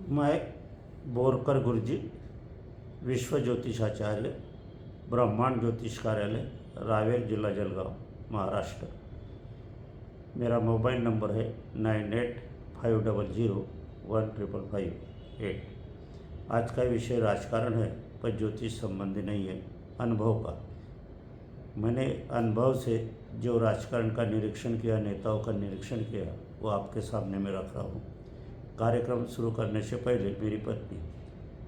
मैं बोरकर गुरुजी, विश्व ज्योतिषाचार्य, ब्रह्मांड ज्योतिष कार्यालय, रावेर, जिला जलगांव, महाराष्ट्र। मेरा मोबाइल नंबर है 9850015558। आज का विषय राजकारण है, पर ज्योतिष संबंधी नहीं है, अनुभव का। मैंने अनुभव से जो राजकारण का निरीक्षण किया, नेताओं का निरीक्षण किया, वो आपके सामने मैं रख रहा हूँ। कार्यक्रम शुरू करने से पहले मेरी पत्नी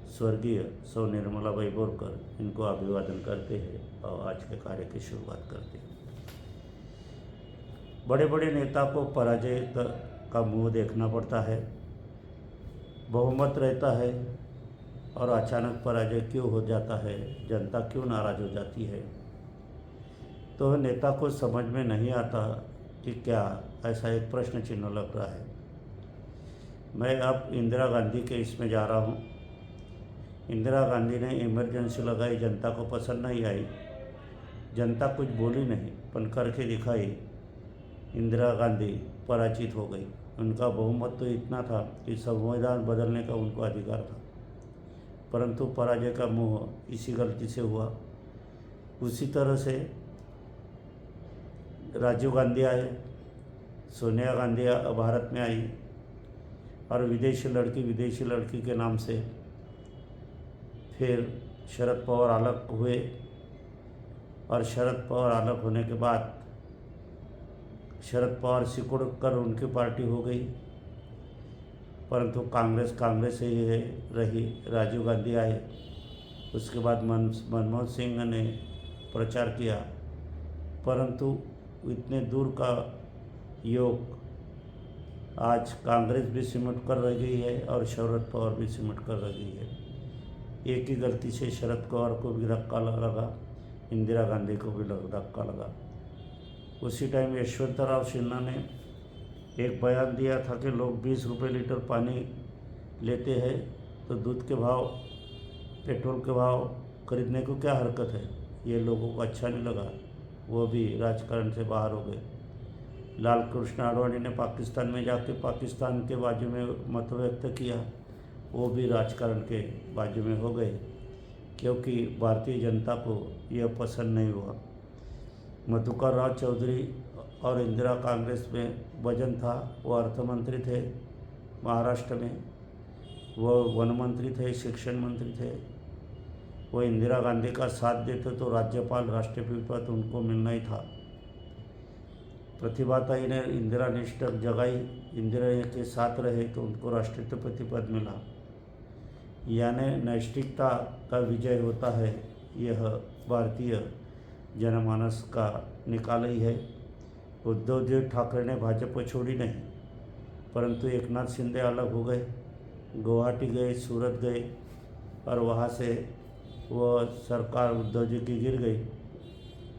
स्वर्गीय सौ निर्मलाबाई बोरकर, इनको अभिवादन करते हैं और आज के कार्य की शुरुआत करते हैं। बड़े बड़े नेता को पराजय का मुंह देखना पड़ता है, बहुमत रहता है और अचानक पराजय क्यों हो जाता है, जनता क्यों नाराज़ हो जाती है, तो नेता को समझ में नहीं आता कि क्या ऐसा एक प्रश्न चिन्ह लग रहा है। मैं अब इंदिरा गांधी के इसमें जा रहा हूँ। इंदिरा गांधी ने इमरजेंसी लगाई, जनता को पसंद नहीं आई, जनता कुछ बोली नहीं, पर करके दिखाई। इंदिरा गांधी पराजित हो गई। उनका बहुमत तो इतना था कि संविधान बदलने का उनको अधिकार था, परंतु पराजय का मुँह इसी गलती से हुआ। उसी तरह से राजीव गांधी आए, सोनिया गांधी भारत में आई और विदेशी लड़की के नाम से फिर शरद पवार अलग हुए और शरद पवार अलग होने के बाद शरद पवार सिकुड़ कर उनकी पार्टी हो गई, परंतु कांग्रेस ही रही। राजीव गांधी आए, उसके बाद मनमोहन सिंह ने प्रचार किया, परंतु इतने दूर का योग आज कांग्रेस भी सिमट कर रह गई है और शरद पवार भी सिमट कर रह गई है। एक ही गलती से शरद पवार को भी धक्का लगा, इंदिरा गांधी को भी धक्का लगा। उसी टाइम यशवंतराव सिन्हा ने एक बयान दिया था कि लोग 20 रुपये लीटर पानी लेते हैं, तो दूध के भाव, पेट्रोल के भाव खरीदने को क्या हरकत है। ये लोगों को अच्छा नहीं लगा, वो भी राजकारण से बाहर हो गए। लाल कृष्ण आडवाणी ने पाकिस्तान में जाके पाकिस्तान के बाजू में मत व्यक्त किया, वो भी राजकारण के बाजू में हो गए, क्योंकि भारतीय जनता को यह पसंद नहीं हुआ। मधुकर राव चौधरी और इंदिरा कांग्रेस में वजन था, वो अर्थमंत्री थे महाराष्ट्र में, वो वन मंत्री थे, शिक्षण मंत्री थे। वो इंदिरा गांधी का साथ देते तो राज्यपाल, राष्ट्रपति पद उनको मिलना ही था। प्रतिभाताई ने इंदिरा निष्ठा जगाई, इंदिरा के साथ रहे तो उनको राष्ट्रपति पद मिला। यानी नैतिकता का विजय होता है, यह भारतीय जनमानस का निकाल ही है। उद्धव जी ठाकरे ने भाजपा छोड़ी नहीं, परंतु एकनाथ शिंदे अलग हो गए, गुवाहाटी गए, सूरत गए और वहाँ से वह सरकार उद्धव जी की गिर गई।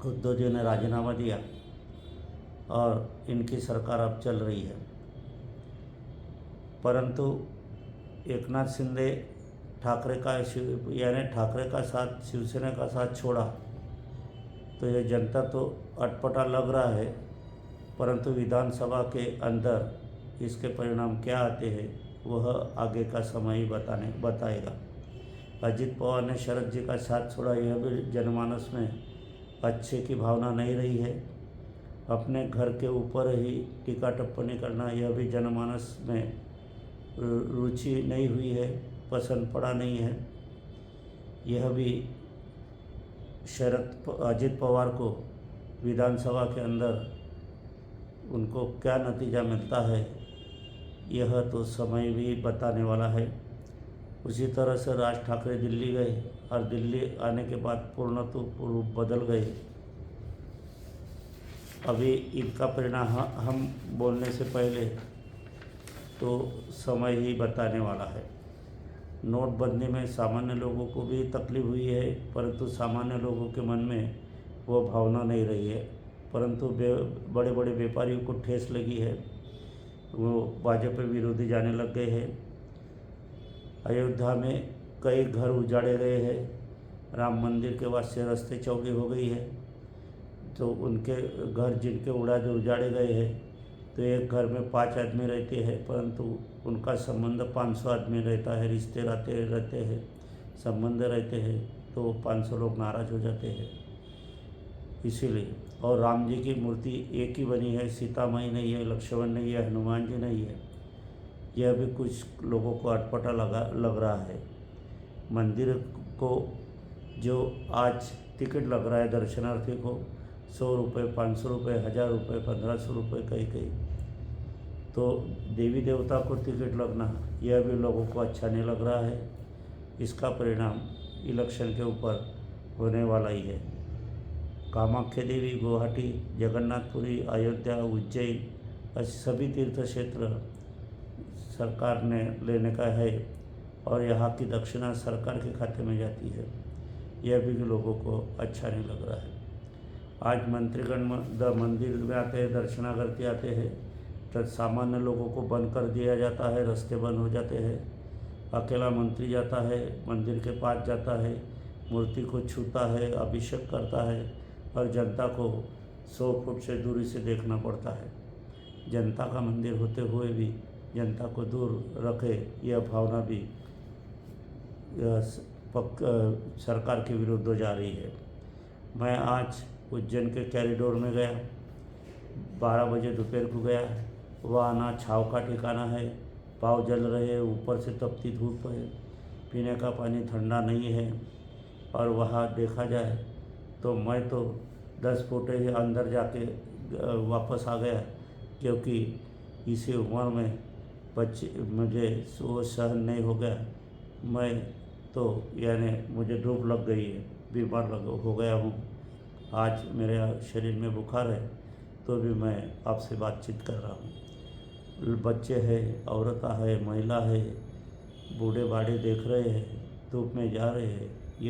उद्धव जी ने राजीनामा दिया और इनकी सरकार अब चल रही है। परंतु एकनाथ शिंदे ठाकरे का साथ, शिवसेना का साथ छोड़ा, तो यह जनता तो अटपटा लग रहा है, परंतु विधानसभा के अंदर इसके परिणाम क्या आते हैं वह आगे का समय ही बताएगा। अजित पवार ने शरद जी का साथ छोड़ा, यह भी जनमानस में अच्छे की भावना नहीं रही है। अपने घर के ऊपर ही टीका टिप्पणी करना, यह भी जनमानस में रुचि नहीं हुई है, पसंद पड़ा नहीं है। यह भी अजित पवार को विधानसभा के अंदर उनको क्या नतीजा मिलता है, यह तो समय भी बताने वाला है। उसी तरह से राज ठाकरे दिल्ली गए और दिल्ली आने के बाद पूर्ण बदल गए। अभी इनका परिणाम हम बोलने से पहले तो समय ही बताने वाला है। नोटबंदी में सामान्य लोगों को भी तकलीफ हुई है, परंतु सामान्य लोगों के मन में वो भावना नहीं रही है, परंतु बड़े बड़े व्यापारियों को ठेस लगी है, वो भाजपा विरोधी जाने लग गए हैं। अयोध्या में कई घर उजाड़े गए हैं, राम मंदिर के वास्ते रास्ते चौड़ी हो गई है, तो उनके घर जिनके उजाड़े गए हैं, तो एक घर में 5 आदमी रहते हैं, परंतु उनका संबंध 500 आदमी रहता है, रिश्ते रहते हैं, संबंध रहते हैं, तो 500 लोग नाराज़ हो जाते हैं इसीलिए। और राम जी की मूर्ति एक ही बनी है, सीता माई नहीं है, लक्ष्मण नहीं है, हनुमान जी नहीं है। यह भी कुछ लोगों को अटपटा लग रहा है। मंदिर को जो आज टिकट लग रहा है दर्शनार्थी को 100 रुपये, 500 रुपये, 1000 रुपये, 1500 रुपये कहीं कहीं, तो देवी देवता को टिकट लगना यह भी लोगों को अच्छा नहीं लग रहा है। इसका परिणाम इलेक्शन के ऊपर होने वाला ही है। कामाख्या देवी, गुवाहाटी, जगन्नाथपुरी, अयोध्या, उज्जैन ऐसे सभी तीर्थ क्षेत्र सरकार ने लेने का है और यहाँ की दक्षिणा सरकार के खाते में जाती है। यह भी लोगों को अच्छा नहीं लग रहा है। आज मंत्रीगण मंदिर में आते हैं, दर्शनार्थी आते हैं, तो सामान्य लोगों को बंद कर दिया जाता है, रास्ते बंद हो जाते हैं। अकेला मंत्री जाता है, मंदिर के पास जाता है, मूर्ति को छूता है, अभिषेक करता है और जनता को 100 फुट से दूरी से देखना पड़ता है। जनता का मंदिर होते हुए भी जनता को दूर रखे, यह भावना भी सरकार के विरुद्ध जा रही है। मैं आज उज्जैन के कॉरिडोर में गया, 12 बजे दोपहर को गया। वहाँ ना छाँव का ठिकाना है, पाँव जल रहे हैं, ऊपर से तपती धूप है, पीने का पानी ठंडा नहीं है। और वहाँ देखा जाए तो मैं तो 10 फुट ही अंदर जाके वापस आ गया, क्योंकि इसी उम्र में मुझे वो सहन नहीं हो गया। मैं तो यानी मुझे धूप लग गई है, बीमार हो गया हूँ। आज मेरे शरीर में बुखार है तो भी मैं आपसे बातचीत कर रहा हूँ। बच्चे हैं, औरतें है, महिला है, बूढ़े बाढ़े देख रहे हैं, धूप में जा रहे हैं।